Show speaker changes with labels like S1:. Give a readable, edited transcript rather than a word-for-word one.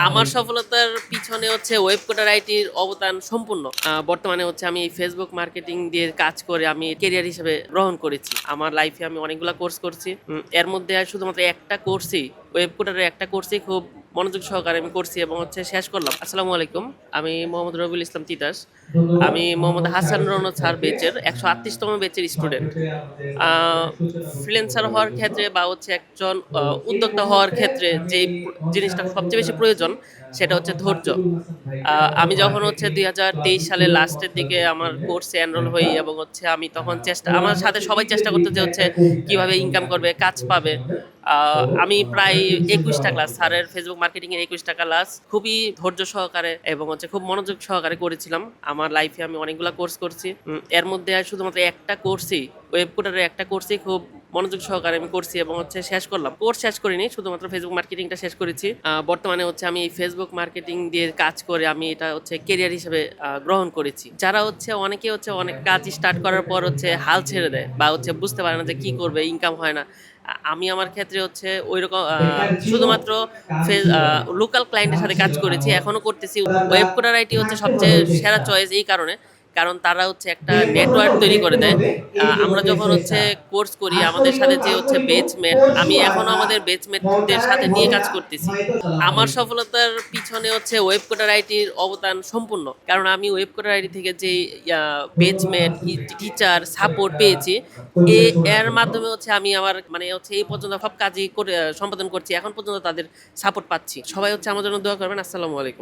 S1: আমার সফলতার পিছনে হচ্ছে ওয়েব কোডার আইটির অবদান সম্পূর্ণ। বর্তমানে হচ্ছে আমি ফেসবুক মার্কেটিং দিয়ে কাজ করে আমি কেরিয়ার হিসেবে গ্রহণ করেছি। আমার লাইফে আমি অনেকগুলা কোর্স করছি। এর মধ্যে শুধুমাত্র একটা কোর্সই ওয়েব কোডারের একটা কোর্সই খুব মনোযোগ সহকারে আমি করছি এবং হচ্ছে শেষ করলাম। আসসালামু আলাইকুম। আমি মোহাম্মদ রবিউল ইসলাম তিতাস। আমি মোহাম্মদ হাসান রনদ স্যার ব্যাচের ১৩৮তম ব্যাচের স্টুডেন্ট। আ ফ্রিল্যান্সার হওয়ার ক্ষেত্রে বা হচ্ছে একজন উদ্যোক্তা হওয়ার ক্ষেত্রে যেই জিনিসটা সবচেয়ে বেশি প্রয়োজন সেটা হচ্ছে ধৈর্য। আ আমি যখন হচ্ছে ২০২৩ সালের লাস্টের দিকে আমার কোর্সে এনরোল হই এবং হচ্ছে আমি তখন আমার সাথে সবাই চেষ্টা করতো যে হচ্ছে কিভাবে ইনকাম করবে, কাজ পাবে। আ আমি প্রায় ২১ টা ক্লাস স্যারের ফেসবুক মার্কেটিং এর ২১ টা ক্লাস খুবই ধৈর্য সহকারে এবং হচ্ছে খুব মনোযোগ সহকারে করেছিলাম। আমার লাইফে আমি অনেকগুলা কোর্স করছি। এর মধ্যে শুধুমাত্র একটা কোর্সই ওয়েব কোডারের একটা কোর্সই খুব মনোযোগ সহকারে আমি করছি এবং হচ্ছে শেষ করলাম। কোর্স শেষ করিনি, শুধুমাত্র ফেসবুক মার্কেটিংটা শেষ করেছি। বর্তমানে হচ্ছে আমি ফেসবুক মার্কেটিং দিয়ে কাজ করে আমি এটা হচ্ছে কেরিয়ার হিসেবে গ্রহণ করেছি। যারা হচ্ছে অনেকে হচ্ছে অনেক কাজ স্টার্ট করার পর হচ্ছে হাল ছেড়ে দেয় বা হচ্ছে বুঝতে পারে না যে কি করবে, ইনকাম হয় না। আমি আমার ক্ষেত্রে হচ্ছে ঐরকম শুধুমাত্র লোকাল ক্লায়েন্টের সাথে কাজ করেছি, এখনো করতেছি। ওয়েব কোডার আইটি হচ্ছে সবচেয়ে সেরা চয়েস এই কারণে, কারণ তারা হচ্ছে একটা নেটওয়ার্ক তৈরি করে দেয়। আমরা যখন হচ্ছে কোর্স করি আমাদের সাথে যে হচ্ছে বেচমেট, আমি এখনো আমাদের বেচমেটদের সাথে নিয়ে কাজ করতেছি। আমার সফলতার পিছনে হচ্ছে ওয়েব কোডার আইটির অবদান সম্পূর্ণ। কারণ আমি ওয়েব কোডার আইটি থেকে যেই বেচমেট, টিচার, সাপোর্ট পেয়েছি, এর মাধ্যমে হচ্ছে আমি আমার মানে হচ্ছে এই পর্যন্ত সব কাজই করে সম্পাদন করছি। এখন পর্যন্ত তাদের সাপোর্ট পাচ্ছি। সবাই হচ্ছে আমার জন্য দোয়া করবেন। আসসালামু আলাইকুম।